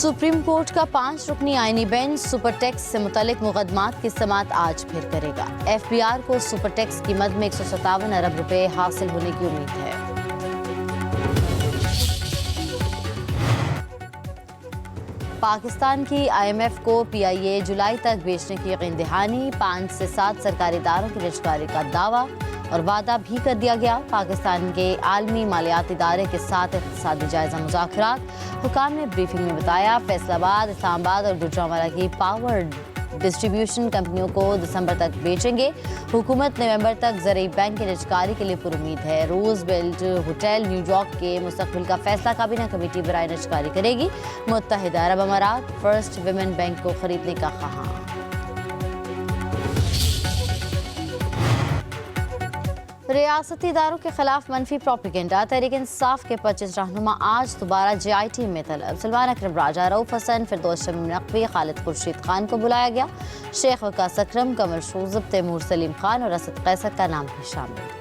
Supreme court का 5 रुकनी आईनी bench super tax से मुतल्लिक मुकदमात की समाअत आज फिर करेगा। FBR को सुपर टैक्स की मद में 157 अरब रुपए हासिल होने की उम्मीद है। पाकिस्तान की IMF को PIA जुलाई तक बेचने की यकीन दहानी, 5 से 7 सरकारी इदारों की रजगारी का दावा और वादा भी कर दिया गया। पाकिस्तान के आलमी मालियाती इदारे के साथ इक़्तिसादी जायजा मुज़ाकरात। हुकाम ने ब्रीफिंग में बताया फैसलाबाद, इस्लामाबाद और गुजरांवाला की पावर डिस्ट्रीब्यूशन कंपनियों को दिसंबर तक बेचेंगे। हुकूमत नवंबर तक ज़रई बैंक की रजगारी के लिए पुरुमीद है। रूज़वेल्ट होटल न्यूयॉर्क के मुस्तकबिल का फैसला काबीना कमेटी बराए रजगारी करेगी। मुत्तहिदा अरब अमारात फर्स्ट विमेन बैंक को खरीदने का ख्वाह। रियासती इदारों के खिलाफ मनफी प्रोपेगेंडा। तहरीक इंसाफ के 25 रहनुमा आज दोबारा JIT में तलब। सलमान अकरम राजा, रऊफ हसन, फिरदौस शमीम नकवी, खालिद खुर्शीद खान को बुलाया गया। शेख वकास अकरम, कमर शूजब, तैमूर सलीम खान और असद कैसर का नाम भी शामिल।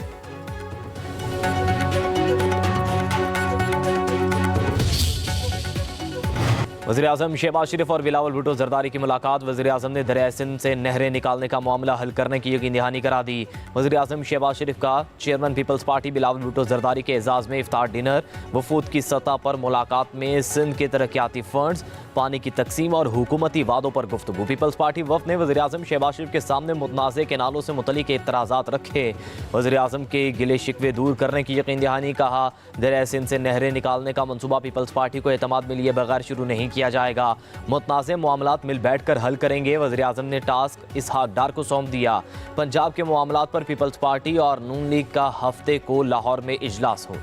वज़ीर-ए-आज़म शहबाज शरीफ और बिलावल भुट्टो ज़रदारी की मुलाकात। वज़ीर-ए-आज़म ने दरियाए सिंध से नहरें निकालने का मामला हल करने की यकीन दहानी करा दी। वज़ीर-ए-आज़म शहबाज शरीफ का चेयरमैन पीपल्स पार्टी बिलावल भुट्टो ज़रदारी के एजाज़ में इफ्तार डिनर। वफूद की सतह पर मुलाकात में सिंध के तरक्याती फंड्स, पानी की तकसीम और हुकूमती वादों पर गुफ्तगू। पीपल्स पार्टी वफ़द ने वज़ीर-ए-आज़म शहबाज शरीफ के सामने मुतनाज़े केनालों से मुतल्लिक़ एतराज़ात रखे। वज़ीर-ए-आज़म के गिले शिकवे दूर करने की यकीन दहानी। कहा दरियाए सिंध से नहरें निकालने का मनसूबा पीपल्स पार्टी को एतमाद में लिए बगैर शुरू नहीं किया जाएगा। मुतनाज़े मामलात मिल बैठ कर हल करेंगे। वज़ीर-ए-आज़म ने टास्क इसहाक डार को सौंप दिया। पंजाब के मामलात पर पीपल्स पार्टी और नून लीग का हफ्ते को लाहौर में इजलास हो।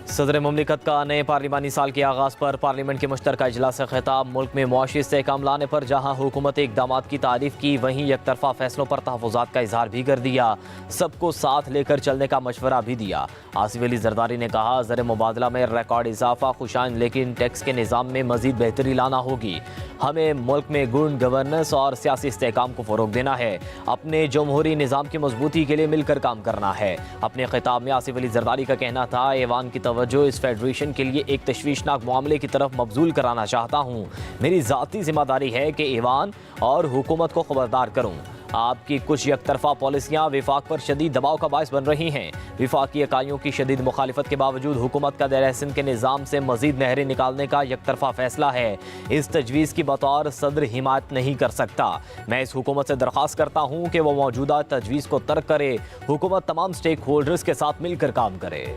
सदर मुमलिकत का नए पार्लिमानी साल के आगाज़ पर पार्लियामेंट के मुश्तरका इजलास से खिताब। मुल्क में मुआशी इस्तेहकाम लाने पर जहाँ हुकूमत इक़दामात की तारीफ़ की, वहीं यकतरफ़ा फैसलों पर तहफ़्फ़ुज़ात का इजहार भी कर दिया। सबको साथ लेकर चलने का मशवरा भी दिया। आसिफ अली ज़रदारी ने कहा ज़र मुबादला में रिकॉर्ड इजाफा खुशाइन, लेकिन टैक्स के निज़ाम में मज़ीद बेहतरी लाना होगी। हमें मुल्क में गुड गवर्नेंस और सियासी इस्तेहकाम को फ़रोग़ देना है। अपने जमहूरी निज़ाम की मजबूती के लिए मिलकर काम करना है। अपने खिताब में आसिफ अली ज़रदारी का कहना था ऐवान की तवज्जो इस फेडरेशन के लिए एक तशवीशनाक मामले की तरफ मबजूल कराना चाहता हूँ। मेरी ज़ाती जिम्मेदारी है कि ऐवान और हुकूमत को खबरदार करूँ। आपकी कुछ यकतरफा पॉलिसियाँ विफाक पर शदीद दबाव का बायस बन रही हैं। विफाकी इकाइयों की शदीद मुखालिफत के बावजूद हुकूमत का दरियाए सिंध के निज़ाम से मजीद नहरें निकालने का यकतरफा फैसला है। इस तजवीज़ की बतौर सदर हिमायत नहीं कर सकता। मैं इस हुकूमत से दरख्वास्त करता हूँ कि वह मौजूदा तजवीज़ को तर्क करे। हुकूमत तमाम स्टेक होल्डर्स के साथ मिलकर काम करे।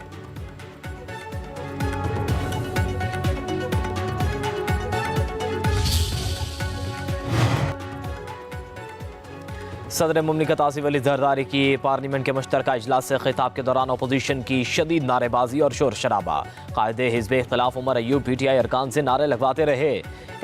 सदर मुमलिकत आसिफ अली ज़रदारी की पार्लियामेंट के मुश्तरका इजलास से खिताब के दौरान अपोजिशन की शदीद नारेबाजी और शोर शराबा। कायदे हिज़्ब इख्तिलाफ उमर अयूब PTI अरकान से नारे लगवाते रहे।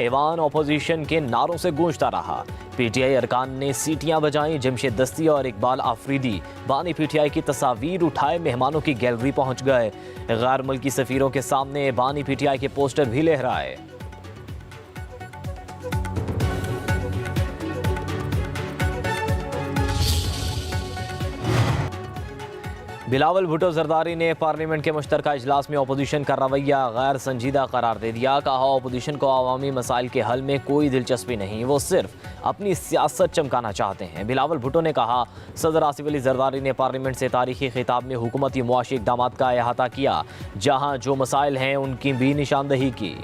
ऐवान अपोजिशन के नारों से गूंजता रहा। PTI अरकान ने सीटियां बजाईं। जमशेद दस्ती और इकबाल आफरीदी बानी PTI की तस्वीर उठाए मेहमानों की गैलरी पहुंच गए। गैर मुल्की सफ़ीरों के सामने बानी PTI के पोस्टर भी लहराए। बिलावल भुट्टो ज़रदारी ने पार्लियामेंट के मुश्तरका इजलास में अपोजिशन का रवैया गैर संजीदा करार दे दिया। कहा अपोजिशन को अवामी मसाइल के हल में कोई दिलचस्पी नहीं, वो सिर्फ अपनी सियासत चमकाना चाहते हैं। बिलावल भुट्टो ने कहा सदर आसिफ अली ज़रदारी ने पार्लियामेंट से तारीखी खिताब में हुकूमती मुआशी इक़दामात का अहाता किया। जहाँ जो मसाइल हैं उनकी भी निशानदही की।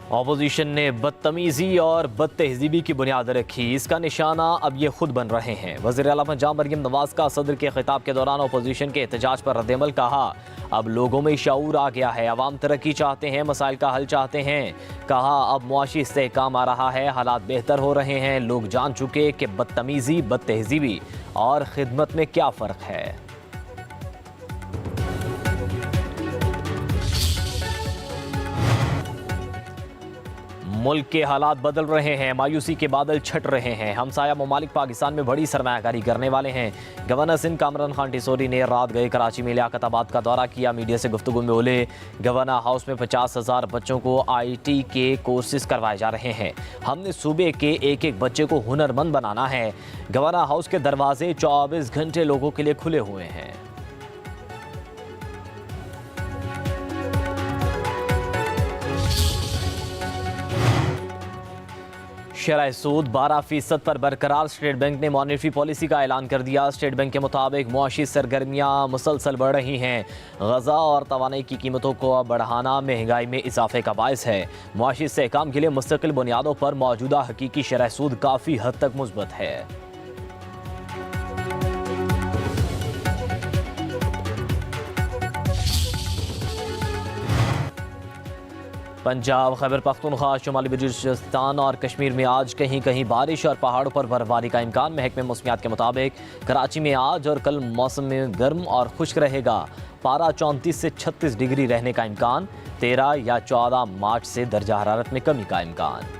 अपोजिशन ने बदतमीज़ी और बदतहज़ीबी की बुनियाद रखी। इसका निशाना अब ये खुद बन रहे हैं। वज़ीर आला पंजाब मरियम नवाज़ का सदर के खिताब के दौरान अपोजिशन के एहतजाज पर रद्दअमल। कहा अब लोगों में शऊर आ गया है, अवाम तरक्की चाहते हैं, मसाइल का हल चाहते हैं। कहा अब मुआशी इस्तेहकाम आ रहा है, हालात बेहतर हो रहे हैं। लोग जान चुके कि बदतमीज़ी, बदतहज़ीबी और खिदमत में क्या फ़र्क है। मुल्क के हालात बदल रहे हैं, मायूसी के बादल छट रहे हैं। हमसाया ममालिक पाकिस्तान में बड़ी सरमायाकारी करने वाले हैं। गवर्नर सिंध कामरान खान टिसोरी ने रात गए कराची में लियाकताबाद का दौरा किया। मीडिया से गुफ्तगू में बोले, गवर्नर हाउस में 50,000 बच्चों को IT के कोर्सेज करवाए जा रहे हैं। हमने सूबे के एक एक बच्चे को हुनरमंद बनाना है। गवर्नर हाउस के दरवाजे 24 घंटे लोगों के लिए खुले हुए हैं। शरह सूद 12% पर बरकरार। स्टेट बैंक ने मॉनेटरी पॉलिसी का ऐलान कर दिया। स्टेट बैंक के मुताबिक मुआशी सरगर्मियाँ मुसलसल बढ़ रही हैं। ग़ज़ा और तवानाई की कीमतों को बढ़ाना महंगाई में इजाफे का बायस है। मुआशी इस्तेहकाम के लिए मुस्तकिल बुनियादों पर मौजूदा हकीकी शरह सूद काफ़ी हद तक मुस्बत है। पंजाब, खैबर पख्तूनख्वा, शुमाली बलूचिस्तान और कश्मीर में आज कहीं कहीं बारिश और पहाड़ों पर बर्फबारी का इम्कान। महकमे मौसमियात के मुताबिक कराची में आज और कल मौसम में गर्म और खुश्क रहेगा। पारा 34 से 36 डिग्री रहने का इम्कान। 13 या 14 मार्च से दर्जा हरारत में कमी का इम्कान।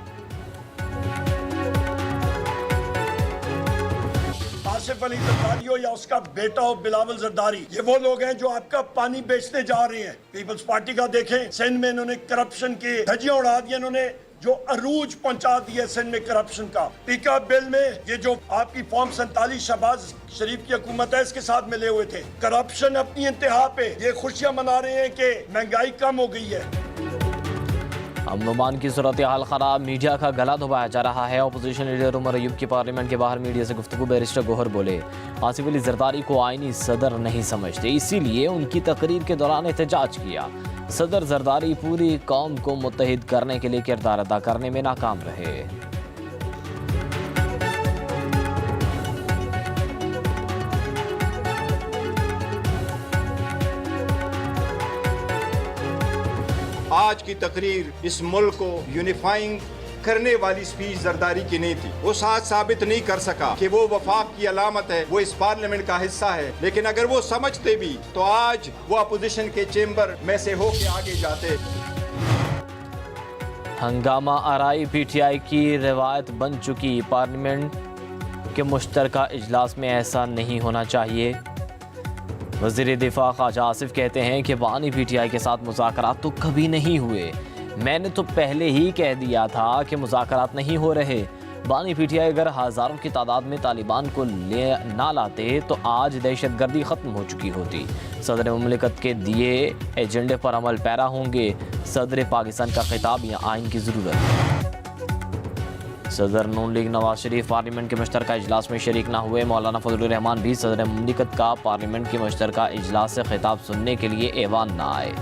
आसिफ अली जरदारी हो या उसका बेटा हो बिलावल जरदारी, ये वो लोग हैं जो आपका पानी बेचने जा रहे हैं। पीपल्स पार्टी का देखें, सिंध में इन्होंने करप्शन की धज्जियां उड़ा दी। इन्होंने जो अरूज पहुंचा दिया सिंध में करप्शन का। पीका बिल में ये जो आपकी फॉर्म 47 शहबाज शरीफ की हुकूमत है, इसके साथ मिले हुए थे। करप्शन अपनी इंतहा पे, ये खुशियां मना रहे हैं कि महंगाई कम हो गई है। अमन की सूरत हाल खराब, मीडिया का गला दबाया जा रहा है। अपोजिशन लीडर उमर अयूब की पार्लियामेंट के बाहर मीडिया से गुफ्तगू। बैरिस्टर गोहर बोले, आसिफ अली जरदारी को आईनी सदर नहीं समझते, इसीलिए उनकी तकरीर के दौरान एहतजाज किया। सदर जरदारी पूरी कौम को मुत्तहिद करने के लिए किरदार अदा करने में नाकाम रहे। आज की तकरीर इस मुल्क को यूनिफाइंग करने वाली स्पीच जरदारी की नहीं थी। वो साथ साबित नहीं कर सका कि वो वफाक की अलामत है, वो इस पार्लियामेंट का हिस्सा है। लेकिन अगर वो समझते भी तो आज वो अपोजिशन के चेंबर में से होके आगे जाते। हंगामा आराई PTI की रिवायत बन चुकी। पार्लियामेंट के मुश्तरका इजलास में ऐसा नहीं होना चाहिए। वज़ीर दिफा ख्वाजा आसिफ कहते हैं कि बानी PTI के साथ मुज़ाकरात तो कभी नहीं हुए। मैंने तो पहले ही कह दिया था कि मुज़ाकरात नहीं हो रहे। बानी PTI अगर हज़ारों की तादाद में तालिबान को ले ना लाते तो आज दहशतगर्दी ख़त्म हो चुकी होती। सदर मुमलिकत के दिए एजेंडे पर अमल पैरा होंगे। सदर पाकिस्तान का खिताब या आइन की ज़रूरत है। सदर नून लीग नवाज शरीफ पार्लियामेंट के मुश्तरका इजलास में शरीक ना हुए। मौलाना फजलुर रहमान भी सदर मुमलिकत का पार्लियामेंट के मुश्तरका इजलास से खिताब सुनने के लिए ऐवान ना आए।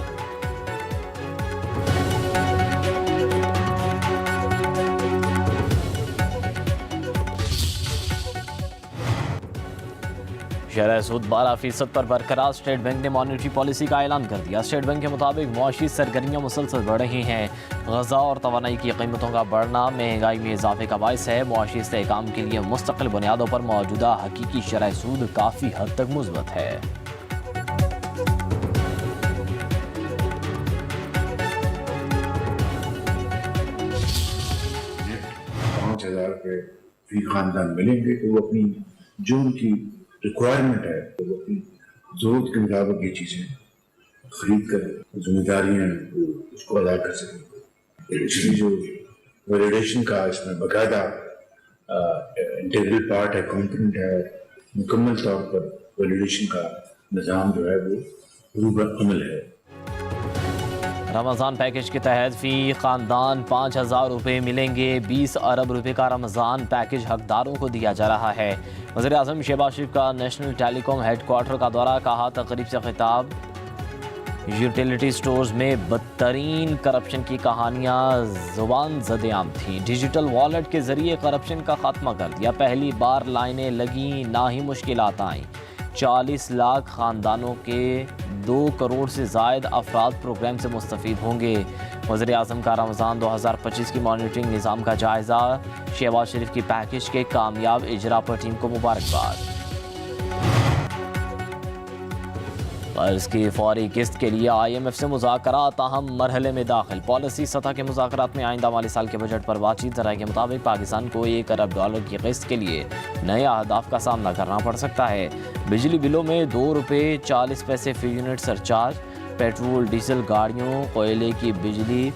शरह सूद 12% पर बरकरार। स्टेट बैंक ने मॉनेटरी पॉलिसी का ऐलान कर दिया। स्टेट बैंक के मुताबिक मुआशी सरगर्मियाँ मुसलसल बढ़ रही हैं। ग़ज़ा और तवानाई की कीमतों का बढ़ना महंगाई में इजाफे का बायस है। मुआशी इस्तेहकाम के लिए मुस्तकिल बुनियादों पर मौजूदा हकीकी शरह सूद काफ़ी हद तक मुस्बत है। 5,000 रुपये फी खानदान मिलेंगे तो वो अपनी जो उनकी रिक्वायरमेंट है तो वो अपनी जरूरत के मुताबिक ये चीज़ें खरीद कर जिम्मेदारियाँ उसको अदा कर सकें। इसलिए जो वैलिडेशन का इसमें बाकायदा इंटीग्रल पार्ट है, कॉम्पोनेंट है, मुकम्मल तौर पर वैलिडेशन का निज़ाम जो है वो रूबा अमल है। रमज़ान पैकेज के तहत फ़ी ख़ानदान 5,000 रुपये मिलेंगे। 20 अरब रुपये का रमज़ान पैकेज हकदारों को दिया जा रहा है। वज़ीर आज़म शहबाज शरीफ का नेशनल टेलीकॉम हेडक्वार्टर का दौरा। कहा, तकरीब से खिताब, यूटिलिटी स्टोर्स में बदतरीन करप्शन की कहानियाँ ज़ुबान ज़द-ए-आम थी। डिजिटल वॉलेट के ज़रिए करप्शन का खात्मा कर दिया। पहली बार लाइनें लगी, ना ही मुश्किलात आईं। 40 लाख ख़ानदानों के 2 करोड़ से ज़ायद अफराद प्रोग्राम से मुस्तफ़ीद होंगे। वज़ीर आज़म का रमज़ान 2025 की मॉनिटरिंग निज़ाम का जायज़ा। शहबाज शरीफ की पैकेज के कामयाब इजरा पर टीम को मुबारकबाद। कर्ज की फौरी किस्त के लिए IMF से मुज़ाकरात ताहम मरहले में दाखिल। पॉलिसी सतह के मुज़ाकरात में आइंदा माली साल के बजट पर बातचीत। ज़राए के मुताबिक पाकिस्तान को $1 अरब की किस्त के लिए नए अहदाफ का सामना करना पड़ सकता है। बिजली बिलों में ₹2.40 फी यूनिट सरचार्ज, पेट्रोल डीजल गाड़ियों, कोयले की बिजली